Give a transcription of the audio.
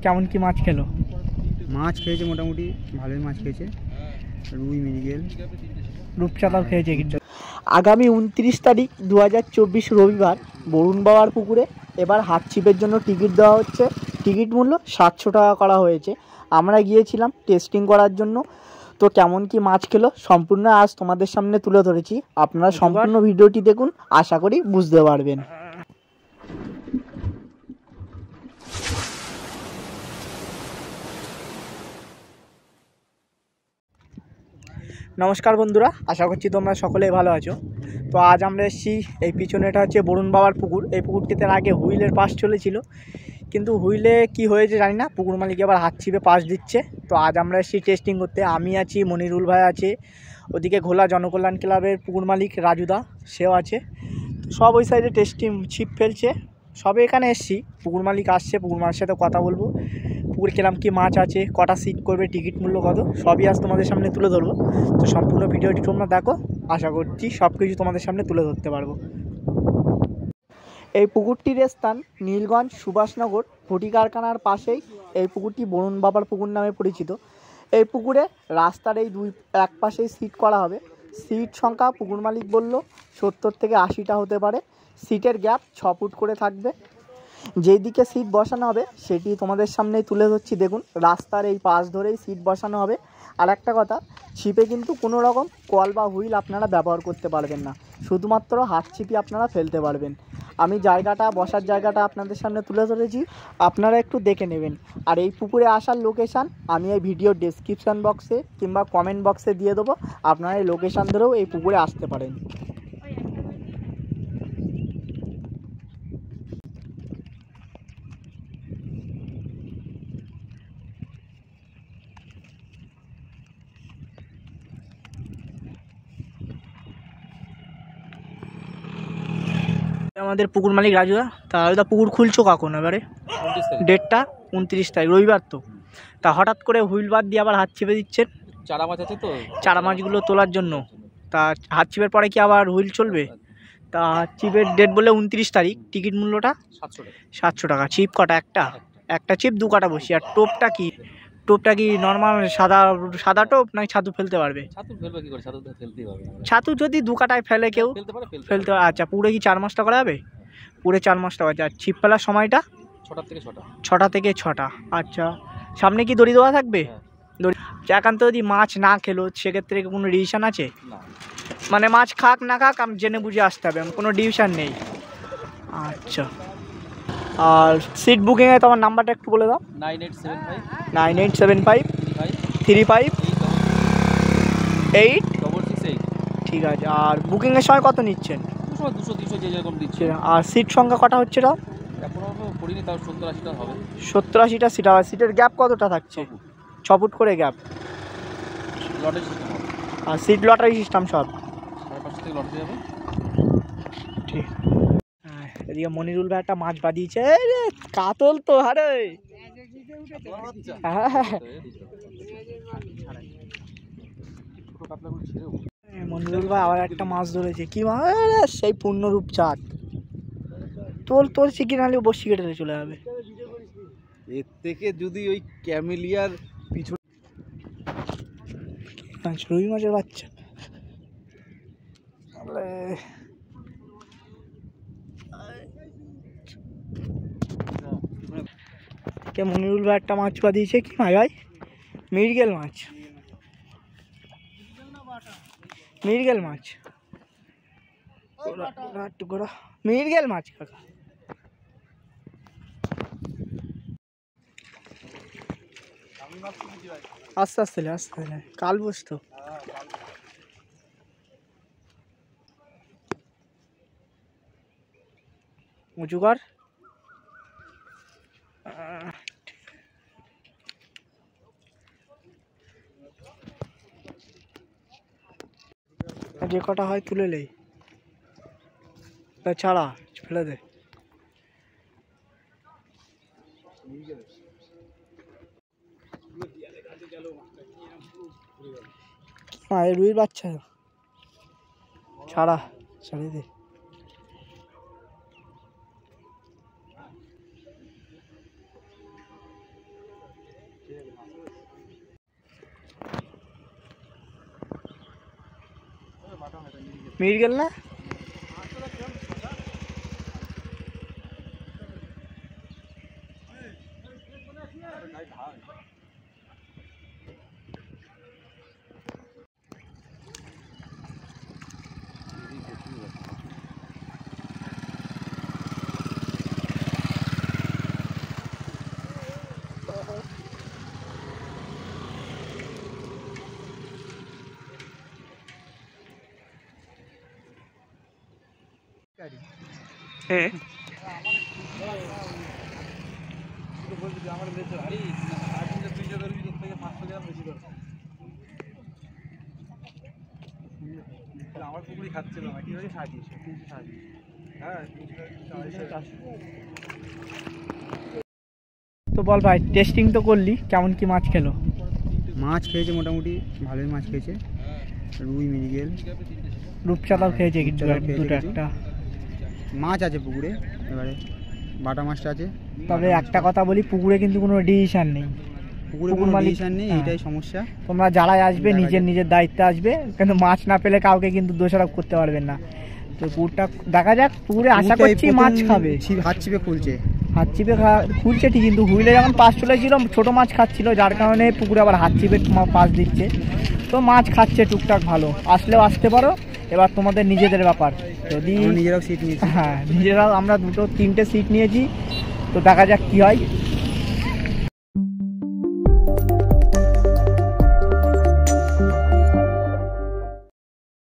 কেমন কি মাছ খেলো? মাছ খেয়েছে মোটামুটি ভালোই মাছ খেয়েছে, রুই মৃগেল রূপচাঁদাও খেয়েছে কিন্তু। আগামী 29 তারিখ 2024 রবিবার বরুণ বাবার পুকুরে এবার হাত ছিপের জন্য টিকিট দেওয়া হচ্ছে। টিকিট মূল্য 700 টাকা করা হয়েছে। আমরা গিয়েছিলাম টেস্টিং করার জন্য। তো কেমন কি মাছ খেলো সম্পূর্ণ আজ তোমাদের সামনে তুলে ধরেছি। আপনারা সম্পূর্ণ ভিডিওটি দেখুন, আশা করি বুঝতে পারবেন। নমস্কার বন্ধুরা, আশা করছি তোমরা সকলেই ভালো আছো। তো আজ আমরা এসেছি, এই পিছনে এটা হচ্ছে বরুণ বাবার পুকুর। এই পুকুরটিতে আগে হুইলের পাস চলেছিল, কিন্তু হুইলে কি হয়েছে জানি না, পুকুর মালিক আবার হাত ছিপে পাস দিচ্ছে। তো আজ আমরা এসেছি টেস্টিং করতে। আমি আছি, মনিরুল ভাই আছে, ওদিকে ঘোলা জনকল্যাণ ক্লাবের পুকুর মালিক রাজুদা সেও আছে। সব ওই সাইডে টেস্টিং ছিপ ফেলছে, সবে এখানে এসেছি। পুকুর মালিক আসছে, পুকুর মালিকের সাথে কথা বলবো। পুকুরে কিরম কি মাছ আছে, কটা সিট করবে, টিকিট মূল্য কত, সবই আজ তোমাদের সামনে তুলে ধরবো। তো সম্পূর্ণ ভিডিওটি তোমরা দেখো, আশা করছি সব কিছু তোমাদের সামনে তুলে ধরতে পারবো। এই পুকুরটির স্থান নীলগঞ্জ সুভাষনগর ভুটি কারখানার পাশেই এই পুকুরটি বরুণ বাবার পুকুর নামে পরিচিত। এই পুকুরে রাস্তার এই এক পাশেই সিট করা হবে। সিট সংখ্যা পুকুর মালিক বলল 70 থেকে 80টা হতে পারে। সিটের গ্যাপ 6 ফুট করে থাকবে। যেই দিকে সিট বসানো হবে সেটি তোমাদের সামনেই তুলে ধরছি। দেখুন, রাস্তার এই পাশ ধরেই সিট বসানো হবে। আর একটা কথা, ছিপে কিন্তু কোনো রকম কল বা হুইল আপনারা ব্যবহার করতে পারবেন না, শুধুমাত্র হাত ছিপি আপনারা ফেলতে পারবেন। আমি বসার জায়গাটা আপনাদের সামনে তুলে ধরেছি, আপনারা একটু দেখে নেবেন। আর এই পুকুরে আসার লোকেশান আমি এই ভিডিওর ডেসক্রিপশান বক্সে কিংবা কমেন্ট বক্সে দিয়ে দেবো। আপনারা এই লোকেশান ধরেও এই পুকুরে আসতে পারেন। আমাদের পুকুর মালিক রাজুদা। তা রাজুদা, পুকুর খুলছো কখন এবারে? ডেটটা 29 তারিখ, রবিবার তো। তা হঠাৎ করে হুইল বাদ দিয়ে আবার হাত ছিপে দিচ্ছেন? চারা মাছ আছে তো, চারা মাছগুলো তোলার জন্য। তা হাত ছিপের পরে কি আবার হুইল চলবে? তা হাত ছিপের ডেট বলে 29 তারিখ। টিকিট মূল্যটা 700 টাকা। ছিপ কটা? একটা ছিপ 2 কাটা বসি। আর টোপটা কি নর্মাল সাদা টোপ নাকি ছাতু ফেলতে পারবে? ছাতু ফেলবে কি করে? ছাতু তো ফেলতেই হবে। ছাতু যদি 2 কাটায় ফেলে কেউ ফেলতে পারে। আচ্ছা, পুরে কি 4 মাস টাকা করা যাবে? পুরে 4 মাস টাকা। আর ছিপ ফেলার সময়টা 6টা থেকে 6টা। আচ্ছা, সামনে কি দড়ি দেওয়া থাকবে? দড়ি একান্ত যদি মাছ না খেলো সেক্ষেত্রে কোনো ডিসিশান আছে? মানে মাছ খাক না খাক আমি জেনে বুঝে আসতে হবে, কোনো ডিসিশান নেই। আচ্ছা, আর সিট বুকিংয়ে তোমার নাম্বারটা একটু বলে দাও। 9875 35 8 ঠিক আছে। আর বুকিংয়ের সময় কত নিচ্ছেন? 200 যে যেরকম দিচ্ছে। আর সিট সংখ্যা কটা হচ্ছে? তাও এখনো করিনি, তাও 70-80টা হবে। 70-80টা সিট। আর সিটের গ্যাপ কতটা থাকছে? 6 ফুট করে গ্যাপ। লটারি সিস্টেম হবে। আর সিট লটারি সিস্টেম সব 5.5 থেকে লটারি হবে। ঠিক। হ্যাঁ, এদিকে মনিরুল ভাই একটা মাছ বাঁধিয়েছে। কাতল তো হারে। মনিরুল ভাই আবার একটা মাছ ধরেছে। কি মাছ? সেই পূর্ণরূপ চাঁদ। তোর শিখি নাহলে বসি কেটে চলে যাবে। এর থেকে যদি ওই ক্যামেলিয়ার পিছনে রুই মাছের বাচ্চা। মনিরুল ভাই একটা মাছ বাঁধিয়েছে। কি মাছ ভাই? মৃগেল মাছ। মৃগেল মাছ কাকা। আস্তে কাল বসতো। উঁচু কর। যে কটা হয় তুলে লে, ছাড়া ফেলে দে। হ্যাঁ, রুইর বাচ্চা ছাড়া, ছেড়ে দে। মিরগেল না? হ্যাঁ আমার পুকুরি খাচ্ছিল না কি হয়েছে 360 হ্যাঁ তো বল ভাই, টেস্টিং তো করলি, কেমন কি মাছ খেলো? মাছ খেয়েছে মোটামুটি ভালোই মাছ খেয়েছে, রুই মৃগেল রূপচাঁদাও খেয়েছে কিন্তু রূপচাঁদাও খেয়েছে দুটো কিছু। একটা। মাছ আছে পুকুরে, এবারে বাটা মাছটা আছে। তবে একটা কথা বলি, পুকুরে কিন্তু কোনো ডিসিশন নেই, পুকুরে পুকুর কোনো মালিক- ডিসিশন নেই, হ্যাঁ। এটাই সমস্যা। তোমরা যারাই আসবে দেখা নিজের যাক। নিজের দায়িত্বে আসবে, কিন্তু মাছ না পেলে কাউকে কিন্তু দোষারোপ করতে পারবেন না। তো পুকুরটা দেখা যাক, পুকুরে আশা পুকুরটা এই করছি প্রথম মাছ খাবে। হাত চিপে খুলছে। হাত চিপে খুলছে ঠিক, কিন্তু হুইলে যখন পাশ চলেছিল ছোট মাছ খাচ্ছিল, যার কারণে পুকুরে আবার হাত চিপে পাশ দিচ্ছে। তো মাছ খাচ্ছে টুকটাক, ভালো। আসলেও আসতে পারো, এবার তোমাদের নিজেদের ব্যাপার। যদি আমরা নিজেরাও সিট নিয়েছি। হ্যাঁ, নিজেরাও আমরা 2-3টে সিট নিয়েছি, তো দেখা যাক কি হয়।